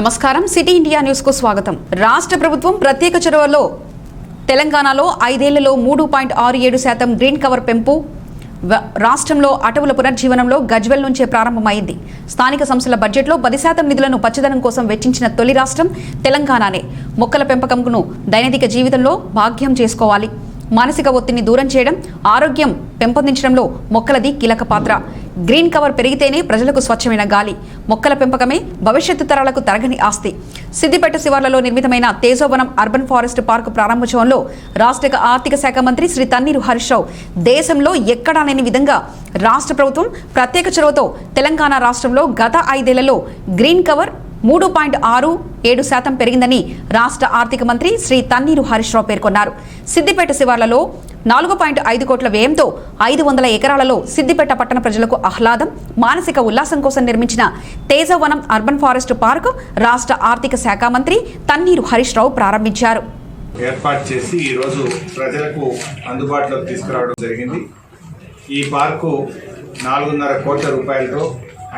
నమస్కారం city India news కు స్వాగతం. రాష్ట్ర ప్రభుత్వం ప్రత్యేక చొరవలో తెలంగాణలో 5 ఏళ్లలో 3.67% గ్రీన్ కవర్ పెంపు. రాష్ట్రంలో అటవుల పునర్జీవనంలో గజ్వెల్ నుంచే ప్రారంభమైంది. స్థానిక సంస్థల బడ్జెట్లో 10% నిధులను పచ్చదనం కోసం వెచ్చించిన తొలి రాష్ట్రం తెలంగాణనే. మొక్కల పెంపకంను దైనందిక జీవితంలో భాగ్యం చేసుకోవాలి. మానసిక ఒత్తిడిని దూరం చేయడం, ఆరోగ్యం పెంపొందించడంలో మొక్కలది కీలక పాత్ర. గ్రీన్ కవర్ పెరిగితేనే ప్రజలకు స్వచ్ఛమైన గాలి. మొక్కల పెంపకమే భవిష్యత్తు తరాలకు తరగని ఆస్తి. సిద్దిపేట శివార్లలో నిర్మితమైన తేజోవనం అర్బన్ ఫారెస్ట్ పార్క్ ప్రారంభోత్సవంలో రాష్ట్ర ఆర్థిక శాఖ మంత్రి శ్రీ తన్నీరు హరీష్ రావు దేశంలో ఎక్కడా లేని విధంగా రాష్ట్ర ప్రభుత్వం ప్రత్యేక చొరవతో తెలంగాణ రాష్ట్రంలో గత 5 ఏళ్లలో గ్రీన్ కవర్ 3.67% పెరిగిందని రాష్ట్ర ఆర్థిక మంత్రి శ్రీ తన్నీరు హరీష్ రావు పేర్కొన్నారు. సిద్దిపేట శివార్లలో 4.5 కోట్ల వ్యయంతో 500 ఎకరాలలో సిద్దిపేట పట్టణ ప్రజలకు ఆహ్లాదం, మానసిక ఉల్లాసం కోసం నిర్మించిన తేజవనం అర్బన్ ఫారెస్ట్ పార్క్ రాష్ట్ర ఆర్థిక శాఖ మంత్రి తన్నీరు హరీష్ రావు ప్రారంభించారు. ఏర్పాటు చేసి ఈరోజు ప్రజలకు అందుబాటులోకి తీసుకురావడం జరిగింది. ఈ పార్కు 4.5 కోట్ల రూపాయలతో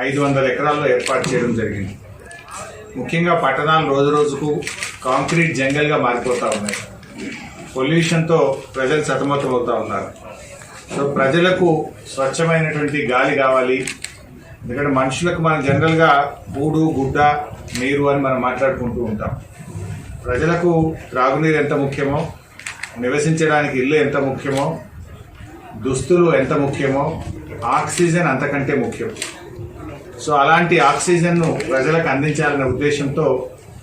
500 ఎకరాల్లో ఏర్పాటు చేయడం జరిగింది. ముఖ్యంగా పట్టణాలు రోజు రోజుకు కాంక్రీట్ జంగల్గా మారిపోతూ ఉన్నాయి. పొల్యూషన్తో ప్రజలు సతమతం అవుతూ ఉన్నారు. సో ప్రజలకు స్వచ్ఛమైనటువంటి గాలి కావాలి. ఎందుకంటే మనుషులకు మనం జనరల్గా కూడు, గుడ్డ, నీరు అని మనం మాట్లాడుకుంటూ ఉంటాం. ప్రజలకు త్రాగునీరు ఎంత ముఖ్యమో, నివసించడానికి ఇల్లు ఎంత ముఖ్యమో, దుస్తులు ఎంత ముఖ్యమో, ఆక్సిజన్ అంతకంటే ముఖ్యం. సో అలాంటి ఆక్సిజన్ను ప్రజలకు అందించాలనే ఉద్దేశంతో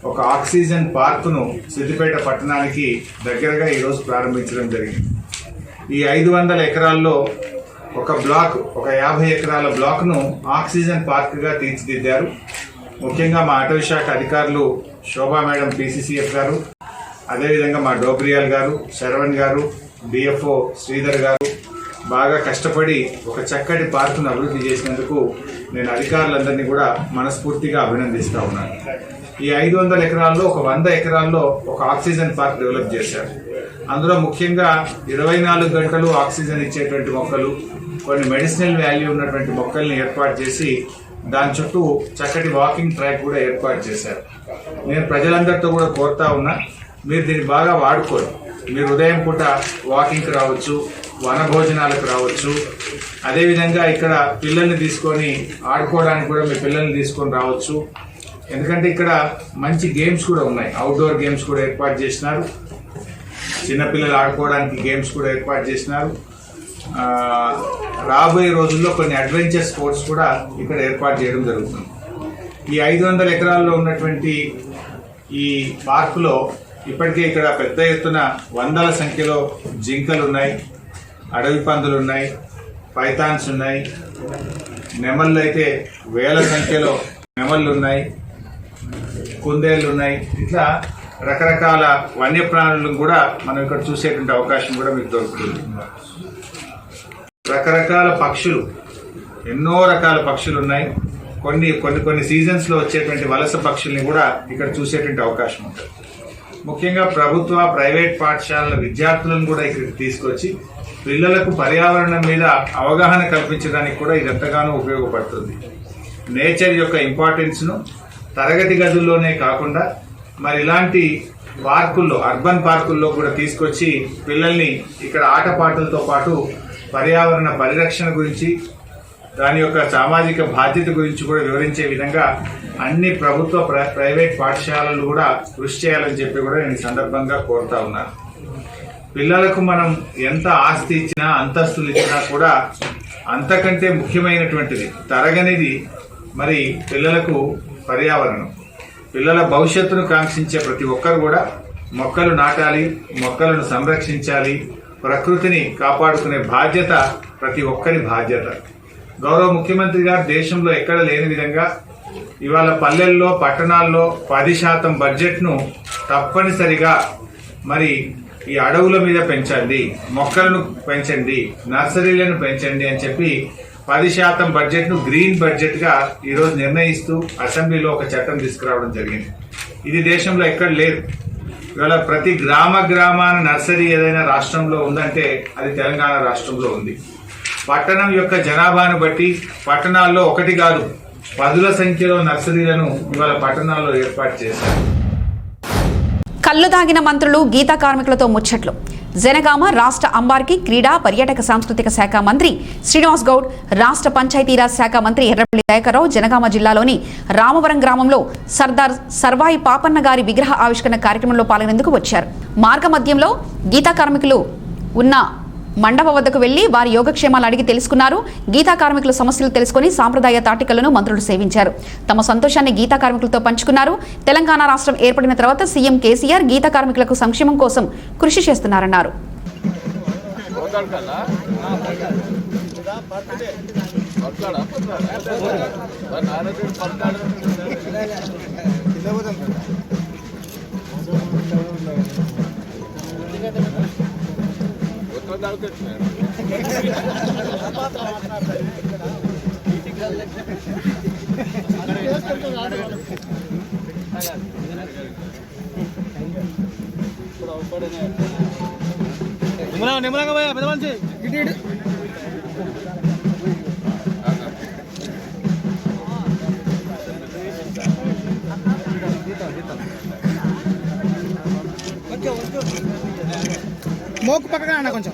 ఒక ఆక్సిజన్ పార్కును సిద్దిపేట పట్టణానికి దగ్గరగా ఈరోజు ప్రారంభించడం జరిగింది. ఈ 500 ఎకరాల్లో ఒక 50 ఎకరాల బ్లాక్ను ఆక్సిజన్ పార్క్గా తీర్చిదిద్దారు. ముఖ్యంగా మా అటవీ శాఖ అధికారులు శోభా మేడం PCCF గారు, అదేవిధంగా మా డోబ్రియాల్ గారు, శరవణ్ గారు, DFO శ్రీధర్ గారు బాగా కష్టపడి ఒక చక్కటి పార్కును అభివృద్ధి చేసినందుకు నేను అధికారులందరినీ కూడా మనస్ఫూర్తిగా అభినందిస్తూ ఉన్నాను. ఈ 500 ఎకరాల్లో ఒక 100 ఎకరాల్లో ఒక ఆక్సిజన్ పార్క్ డెవలప్ చేశారు. అందులో ముఖ్యంగా 24 గంటలు ఆక్సిజన్ ఇచ్చేటువంటి మొక్కలు, కొన్ని మెడిసినల్ వాల్యూ ఉన్నటువంటి మొక్కల్ని ఏర్పాటు చేసి దాని చుట్టూ చక్కటి వాకింగ్ ట్రాక్ కూడా ఏర్పాటు చేశారు. నేను ప్రజలందరితో కూడా కోరుతా ఉన్నా, మీరు దీన్ని బాగా వాడుకోరు. మీరు ఉదయం పూట వాకింగ్కి రావచ్చు, వన భోజనాలకు రావచ్చు. అదేవిధంగా ఇక్కడ పిల్లల్ని తీసుకొని ఆడుకోవడానికి కూడా మీ పిల్లల్ని తీసుకొని రావచ్చు. ఎందుకంటే ఇక్కడ మంచి గేమ్స్ కూడా ఉన్నాయి. అవుట్డోర్ గేమ్స్ కూడా ఏర్పాటు చేసినారు. చిన్నపిల్లలు ఆడుకోవడానికి గేమ్స్ కూడా ఏర్పాటు చేసినారు. రాబోయే రోజుల్లో కొన్ని అడ్వెంచర్ స్పోర్ట్స్ కూడా ఇక్కడ ఏర్పాటు చేయడం జరుగుతుంది. ఈ 500 ఎకరాల్లో ఉన్నటువంటి ఈ పార్కులో ఇప్పటికే ఇక్కడ పెద్ద ఎత్తున 100ల సంఖ్యలో జింకలు ఉన్నాయి, అడవి పందులు ఉన్నాయి, పైథాన్స్ ఉన్నాయి, నెమళ్ళు అయితే 1000 సంఖ్యలో నెమళ్ళు ఉన్నాయి, కుందేళ్ళు ఉన్నాయి. ఇట్లా రకరకాల వన్యప్రాణులను కూడా మనం ఇక్కడ చూసేటువంటి అవకాశం కూడా మీకు దొరుకుతుంది. రకరకాల పక్షులు, ఎన్నో రకాల పక్షులు ఉన్నాయి. కొన్ని సీజన్స్లో వచ్చేటువంటి వలస పక్షుల్ని కూడా ఇక్కడ చూసేటువంటి అవకాశం ఉంటుంది. ముఖ్యంగా ప్రభుత్వ, ప్రైవేట్ పాఠశాలల విద్యార్థులను కూడా ఇక్కడికి తీసుకొచ్చి పిల్లలకు పర్యావరణం మీద అవగాహన కల్పించడానికి కూడా ఇది ఎంతగానో ఉపయోగపడుతుంది. నేచర్ యొక్క ఇంపార్టెన్స్ను తరగతి గదుల్లోనే కాకుండా మరి ఇలాంటి పార్కుల్లో, అర్బన్ పార్కుల్లో కూడా తీసుకొచ్చి పిల్లల్ని ఇక్కడ ఆటపాటలతో పాటు పర్యావరణ పరిరక్షణ గురించి, దాని యొక్క సామాజిక బాధ్యత గురించి కూడా వివరించే విధంగా అన్ని ప్రభుత్వ, ప్రైవేట్ పాఠశాలలు కూడా కృషి చేయాలని చెప్పి కూడా నేను ఈ సందర్భంగా కోరుతా ఉన్నాను. పిల్లలకు మనం ఎంత ఆస్తి ఇచ్చినా, అంతస్తులు ఇచ్చినా కూడా అంతకంటే ముఖ్యమైనటువంటిది, తరగనిది మరి పిల్లలకు పర్యావరణం. పిల్లల భవిష్యత్తును కాంక్షించే ప్రతి ఒక్కరు కూడా మొక్కలు నాటాలి, మొక్కలను సంరక్షించాలి, ప్రకృతిని కాపాడుకునే బాధ్యత ప్రతి ఒక్కరి బాధ్యత. గౌరవ ముఖ్యమంత్రి గారు దేశంలో ఎక్కడ లేని విధంగా ఇవాళ పల్లెల్లో, పట్టణాల్లో 10% బడ్జెట్ను తప్పనిసరిగా మరి ఈ అడవుల మీద పెంచండి, మొక్కలను పెంచండి, నర్సరీలను పెంచండి అని చెప్పి 10% బడ్జెట్ను గ్రీన్ బడ్జెట్గా ఈరోజు నిర్ణయిస్తూ అసెంబ్లీలో ఒక చట్టం తీసుకురావడం జరిగింది. ఇది దేశంలో ఎక్కడ లేదు. ఇవాళ ప్రతి గ్రామాన నర్సరీ ఏదైనా రాష్ట్రంలో ఉందంటే అది తెలంగాణ రాష్ట్రంలో ఉంది. పట్టణం యొక్క జనాభాను బట్టి పట్టణాల్లో 1 కాదు పదుల సంఖ్యలో నర్సరీలను ఇవాళ పట్టణాల్లో ఏర్పాటు చేశారు. కళ్ళు తాగిన మంత్రులు గీతా కార్మికులతో ముచ్చట్లు. జనగామ రాష్ట్ర అంబార్కి క్రీడా పర్యాటక సాంస్కృతిక శాఖ మంత్రి శ్రీనివాస్ గౌడ్, రాష్ట్ర పంచాయతీరాజ్ శాఖ మంత్రి ఎర్రపల్లి దయాకర్రావు జనగామ జిల్లాలోని రామవరం గ్రామంలో సర్దార్ సర్వాయి పాపన్న గారి విగ్రహ ఆవిష్కరణ కార్యక్రమంలో పాల్గొనేందుకు వచ్చారు. మార్గ మధ్యంలో గీతా కార్మికులు ఉన్న మండప వద్దకు వెళ్లి వారి యోగక్షేమాలు అడిగి తెలుసుకున్నారు. గీతా కార్మికుల సమస్యలు తెలుసుకుని సాంప్రదాయ తాటికలను మంత్రులు సేవించారు. తమ సంతోషాన్ని గీతా కార్మికులతో పంచుకున్నారు. తెలంగాణ రాష్ట్రం ఏర్పడిన తర్వాత సీఎం కేసీఆర్ గీతా కార్మికులకు సంక్షేమం కోసం కృషి చేస్తున్నారన్నారు. నిమ్మలంగా పోయా పెద్ద మనిషి మోకు పక్కన అన్న కొంచెం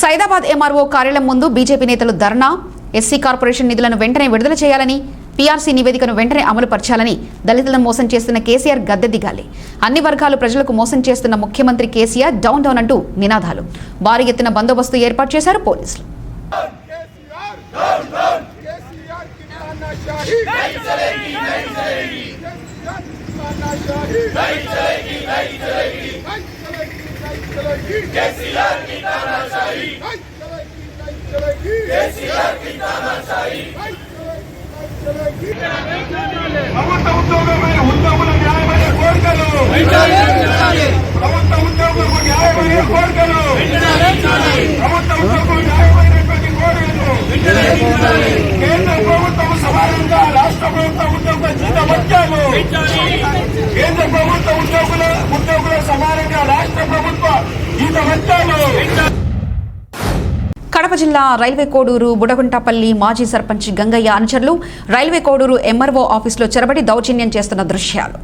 సైదాబాద్ ఎంఆర్ఓ కార్యాలయం ముందు బీజేపీ నేతలు ధర్నా. ఎస్సీ కార్పొరేషన్ నిధులను వెంటనే విడుదల చేయాలని, పీఆర్సీ నివేదికను వెంటనే అమలు పరచాలని, దళితులను మోసం చేస్తున్న కేసీఆర్ గద్దె దిగాలి, అన్ని వర్గాలు ప్రజలకు మోసం చేస్తున్న ముఖ్యమంత్రి కేసీఆర్ డౌన్ డౌన్ అంటూ నినాదాలు. భారీ ఎత్తున బందోబస్తు ఏర్పాటు చేశారు పోలీసులు. ప్రభుత్వ ఉద్యోగమైన ఉద్యోగుల న్యాయమైన కోరికలు, ప్రభుత్వ ఉద్యోగులకు న్యాయమైన కోరికలు, ప్రభుత్వ ఉద్యోగులు న్యాయమైనటువంటి కోరికలు, కేంద్ర ప్రభుత్వం సమానంగా రాష్ట్ర ప్రభుత్వ ఉద్యోగుల జీతభత్యాలు, కేంద్ర ప్రభుత్వ ఉద్యోగుల సమానంగా రాష్ట్ర ప్రభుత్వ జీతభత్యాలు. కడప జిల్లా రైల్వే కోడూరు బుడగుంటపల్లి మాజీ సర్పంచ్ గంగయ్య అనుచరులు రైల్వే కోడూరు ఎంఆర్ఓ ఆఫీసులో చొరబడి దౌర్జన్యం చేస్తున్న దృశ్యాలు.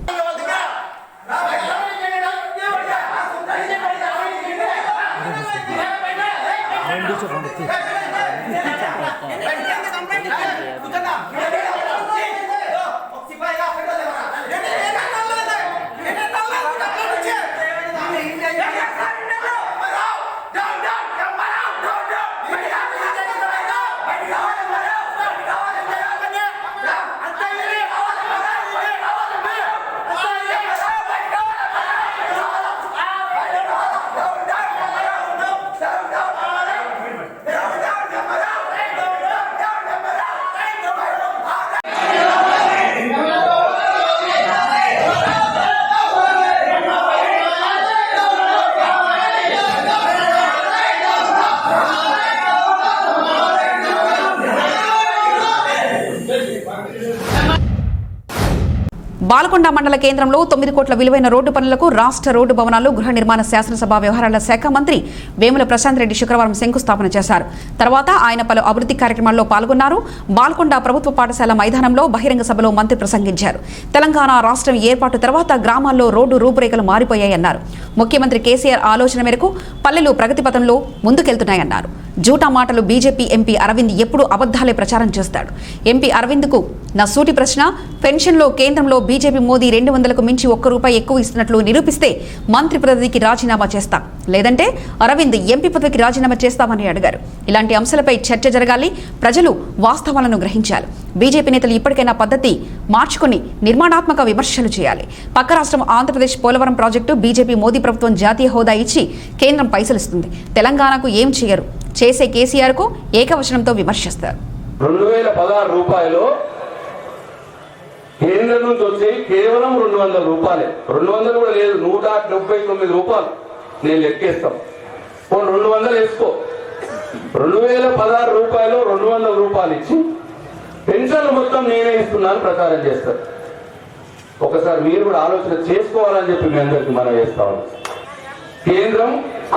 బాలకొండ మండల కేంద్రంలో 9 కోట్ల విలువైన రోడ్డు పనులకు రాష్ట్ర రోడ్డు భవనాలు గృహ నిర్మాణ శాసనసభ వ్యవహారాల శాఖ మంత్రి వేముల ప్రశాంత్ రెడ్డి శుక్రవారం శంకుస్థాపన చేశారు. తర్వాత ఆయన పలు అభివృద్ధి కార్యక్రమాల్లో పాల్గొన్నారు. బాలకొండ ప్రభుత్వ పాఠశాల మైదానంలో బహిరంగ సభలో మంత్రి ప్రసంగించారు. తెలంగాణ రాష్ట్రం ఏర్పాటు తర్వాత గ్రామాల్లో రోడ్డు రూపురేఖలు మారిపోయాయన్నారు. ముఖ్యమంత్రి కేసీఆర్ ఆలోచన మేరకు పల్లెలు ప్రగతి పథంలో ముందుకెళ్తున్నాయన్నారు. జూటా మాటలు బీజేపీ ఎంపీ అరవింద్ ఎప్పుడూ అబద్ధాలే ప్రచారం చేస్తాడు. ఎంపీ అరవింద్కు నా సూటి ప్రశ్న, పెన్షన్లో కేంద్రంలో బీజేపీ మోదీ 200కు మించి ₹1 ఎక్కువ ఇస్తున్నట్లు నిరూపిస్తే మంత్రి పదవికి రాజీనామా చేస్తా, లేదంటే అరవింద్ ఎంపీ పదవికి రాజీనామా చేస్తామని అడిగారు. ఇలాంటి అంశాలపై చర్చ జరగాలి, ప్రజలు వాస్తవాలను గ్రహించాలి. బీజేపీ నేతలు ఇప్పటికైనా పద్ధతి మార్చుకుని నిర్మాణాత్మక విమర్శలు చేయాలి. పక్క రాష్ట్రం ఆంధ్రప్రదేశ్ పోలవరం ప్రాజెక్టు బీజేపీ మోదీ ప్రభుత్వం జాతీయ హోదా ఇచ్చి కేంద్రం పైసలిస్తుంది. తెలంగాణకు ఏం చేయరు, చేసే కేసీఆర్కు ఏకవచనంతో విమర్శిస్తారు. 2016 రూపాయలు కేంద్రం నుంచి వచ్చి కేవలం ₹200, 200 కూడా లేదు, ₹179 నేను లెక్కేస్తాం. 200 వేసుకో. 2016 రూపాయలు ₹200 ఇచ్చి పెన్షన్లు మొత్తం నేనే ఇస్తున్నాను ప్రచారం చేస్తారు. ఒకసారి మీరు కూడా ఆలోచన చేసుకోవాలని చెప్పి మీ అందరికీ మనం చేస్తాం. కేంద్రం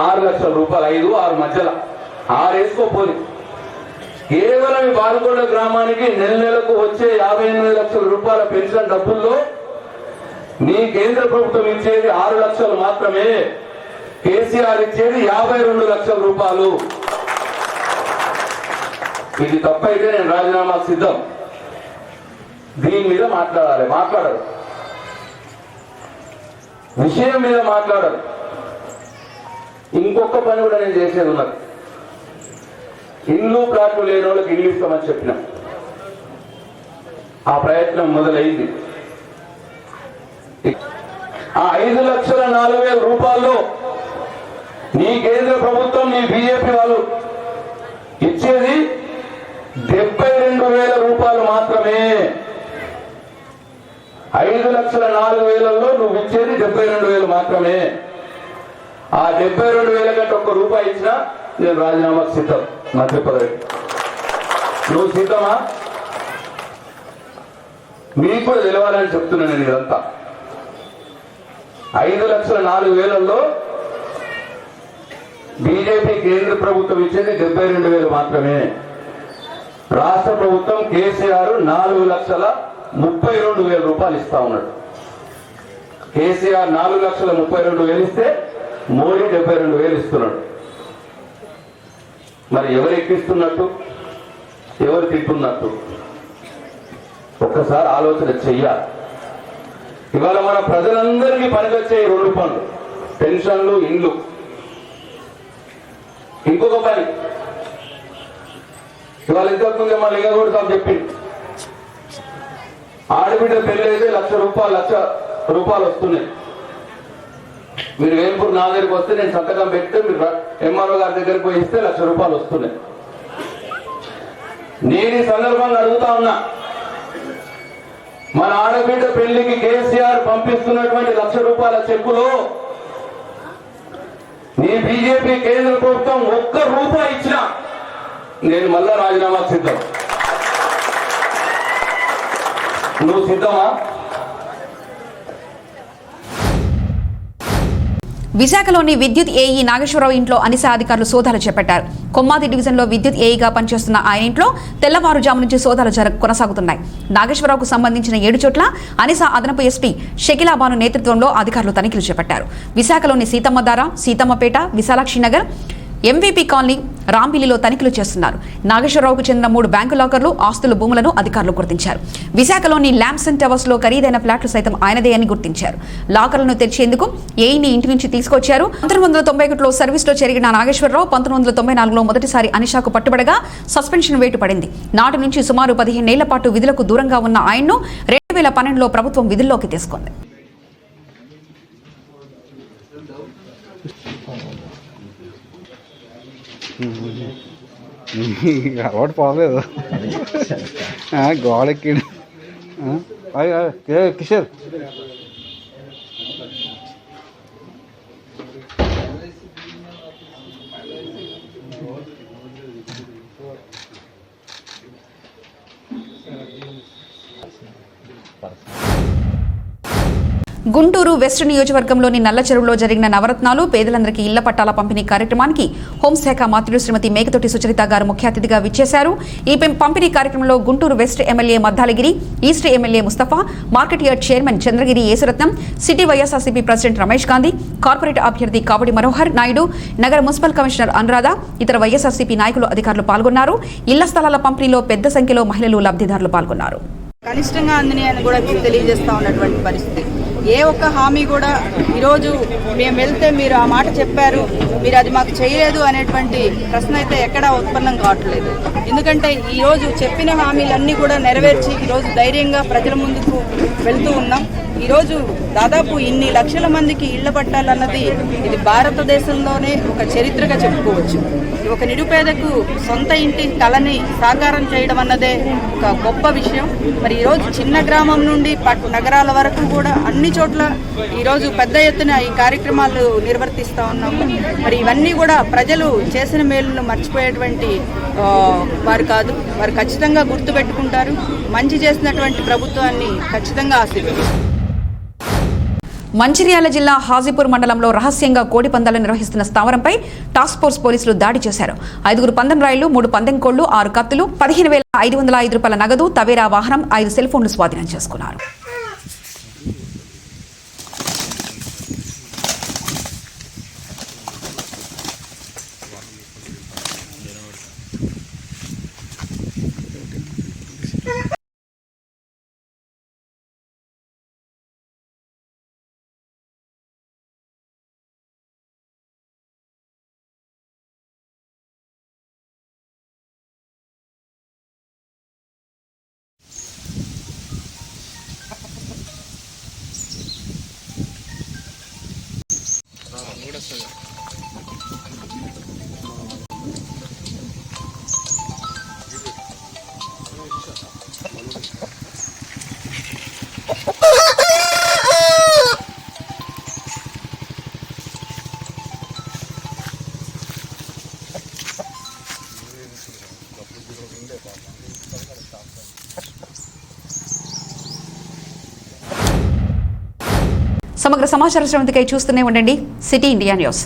₹6 లక్షల 5, 6 మధ్యలో 6 వేసుకోపోయి కేవలం బాలకొండ గ్రామానికి నెలకు వచ్చే ₹58 లక్షల పెన్షన్ డబ్బుల్లో మీ కేంద్ర ప్రభుత్వం ఇచ్చేది 6 లక్షలు మాత్రమే, కేసీఆర్ ఇచ్చేది ₹52 లక్షల. ఇది తప్పైతే నేను రాజీనామా సిద్ధం. దీని మీద మాట్లాడరు, విషయం మీద మాట్లాడరు. ఇంకొక పని కూడా నేను చేసేది ఉన్నది. ఇల్లు ప్లాట్లు లేని వాళ్ళకి ఇల్లు ఇస్తామని చెప్పిన ఆ ప్రయత్నం మొదలైంది. ఆ ₹5,04,000 నీ కేంద్ర ప్రభుత్వం, నీ బీజేపీ వాళ్ళు ఇచ్చేది ₹72,000 మాత్రమే. 5,04,000లో నువ్వు ఇచ్చేది 72,000 మాత్రమే. ఆ 72,000 కంటే ₹1 ఇచ్చినా నేను రాజీనామాకు సిద్ధం. మంత్రి పదవి నువ్వు సిద్ధమా? మీకు కూడా తెలవాలని చెప్తున్నా నేను. ఇదంతా 5,04,000లో బీజేపీ కేంద్ర ప్రభుత్వం ఇచ్చేది 72,000 మాత్రమే. రాష్ట్ర ప్రభుత్వం కేసీఆర్ ₹4,32,000 ఇస్తా ఉన్నాడు. కేసీఆర్ ₹4,32,000 ఇస్తే మోడీ 72,000 ఇస్తున్నాడు. మరి ఎవరు ఎక్కిస్తున్నట్టు, ఎవరు తింటున్నట్టు ఒక్కసారి ఆలోచన చెయ్యాలి. ఇవాళ మన ప్రజలందరికీ పనికొచ్చే 2 పనులు, పెన్షన్లు, ఇండ్లు. ఇంకొక పని ఇవాళ ఇంతకుముందే మన లింగగౌడ్ సార్ చెప్పింది, ఆడబిడ్డ పెళ్లి అయితే ₹1,00,000 వస్తున్నాయి. మీరు వేల్పూర్ నా దగ్గరికి వస్తే నేను సంతకం పెడితే మీరు ఎంఆర్ఓ గారి దగ్గరికి పోయి ఇస్తే ₹1,00,000 వస్తున్నాయి. నేను ఈ సందర్భంగా అడుగుతా ఉన్నా, మన ఆడబిడ్డ పెళ్లికి కేసీఆర్ పంపిస్తున్నటువంటి ₹1,00,000 చెక్కులో నీ బీజేపీ కేంద్ర ప్రభుత్వం ₹1 ఇచ్చినా నేను మళ్ళా రాజీనామా సిద్ధం. నువ్వు సిద్ధమా? విశాఖలోని విద్యుత్ ఏఈ నాగేశ్వరరావు ఇంట్లో అనిసా అధికారులు సోదాలు చేపట్టారు. కొమ్మాది డివిజన్లో విద్యుత్ ఏఈగా పనిచేస్తున్న ఆయన ఇంట్లో తెల్లవారుజాము నుంచి సోదాలు కొనసాగుతున్నాయి. నాగేశ్వరరావుకు సంబంధించిన 7 చోట్ల అనిసా అదనపు ఎస్పీ షకిలాబాను నేతృత్వంలో అధికారులు తనిఖీలు చేపట్టారు. విశాఖలోని సీతమ్మధార, సీతమ్మపేట, విశాలాక్షి నగర్, ఎంవీపీ కాలనీ, రాంపిల్లిలో తనిఖీలు చేస్తున్నారు. నాగేశ్వరరావుకు చెందిన 3 బ్యాంకు లాకర్లు, ఆస్తుల భూములను అధికారులు గుర్తించారు. విశాఖలోని ల్యాంప్సన్ టవర్స్ లో ఖరీదైన ఫ్లాట్లు సైతం ఆయనదే అని గుర్తించారు. లాకర్లను తెరిచేందుకు ఏఈని ఇంటి నుంచి తీసుకొచ్చారు. 1991లో సర్వీస్లో చేరిన నాగేశ్వరరావు 1994లో మొదటిసారి అనిషాకు పట్టుబడగా సస్పెన్షన్ వేటు పడింది. నాటి నుంచి సుమారు 15 ఏళ్ల పాటు విధులకు దూరంగా ఉన్న ఆయన్ను 2012లో ప్రభుత్వం విధుల్లోకి తీసుకుంది. అలవాటు పోలేదు గోడకి కిషోర్ గుంటూరు వెస్ట్ నియోజకవర్గంలోని నల్ల చెరువులో జరిగిన నవరత్నాలు పేదలందరికీ ఇళ్ల పట్టాల పంపిణీ కార్యక్రమానికి హోంశాఖ మంత్రులు శ్రీమతి మేకతోటి సుచరిత గారు ముఖ్య అతిథిగా విచ్చేశారు. ఈ పంపిణీ కార్యక్రమంలో Guntur west MLA Maddalagiri, east MLA Mustafa, market yard chairman Chandragiri Yesuratnam, city YSRCP president Ramesh Gandhi, corporate అభ్యర్థి కావడి మనోహర్ నాయుడు, నగర మున్సిపల్ కమిషనర్ అనురాధ, ఇతర వైఎస్ఆర్సీపీ నాయకులు, అధికారులు పాల్గొన్నారు. ఇళ్ల స్థలాల పంపిణీలో పెద్ద సంఖ్యలో మహిళలు, లబ్ధిదారులు పాల్గొన్నారు. కనిష్టంగా అందిని అని కూడా తెలియజేస్తా ఉన్నటువంటి పరిస్థితి. ఏ ఒక్క హామీ కూడా ఈరోజు మేము వెళ్తే మీరు ఆ మాట చెప్పారు, మీరు అది మాకు చేయలేదు అనేటువంటి ప్రశ్న అయితే ఎక్కడా ఉత్పన్నం కావట్లేదు. ఎందుకంటే ఈరోజు చెప్పిన హామీలన్నీ కూడా నెరవేర్చి ఈరోజు ధైర్యంగా ప్రజల ముందుకు వెళ్తూ ఉన్నాం. ఈరోజు దాదాపు ఇన్ని లక్షల మందికి ఇళ్ల పట్టాలన్నది ఇది భారతదేశంలోనే ఒక చరిత్రగా చెప్పుకోవచ్చు. ఒక నిరుపేదకు సొంత ఇంటి కళని సాకారం చేయడం అన్నదే ఒక గొప్ప విషయం. మరి ఈరోజు చిన్న గ్రామం నుండి నగరాల వరకు కూడా అన్ని చోట్ల ఈరోజు పెద్ద ఎత్తున ఈ కార్యక్రమాలు నిర్వర్తిస్తూ ఉన్నాము. మరి ఇవన్నీ కూడా ప్రజలు చేసిన మేలును మర్చిపోయేటువంటి వారు కాదు, వారు ఖచ్చితంగా గుర్తుపెట్టుకుంటారు. మంచి చేసినటువంటి ప్రభుత్వాన్ని ఖచ్చితంగా ఆశీర్వదిస్తారు. మంచిర్యాల జిల్లా హాజీపూర్ మండలంలో రహస్యంగా కోడి పందాలు నిర్వహిస్తున్న స్థావరంపై టాస్క్ ఫోర్స్ పోలీసులు దాడి చేశారు. 5 పందెం రాయిలు, 3 పందెం కోళ్లు, 6 కత్తులు, 15,505 రూపాయల నగదు, తవేరా వాహనం, 5 సెల్ ఫోన్లు స్వాధీనం చేసుకున్నారు. సమగ్ర సమాచార శ్రవంతికై చూస్తూనే ఉండండి సిటీ ఇండియా న్యూస్.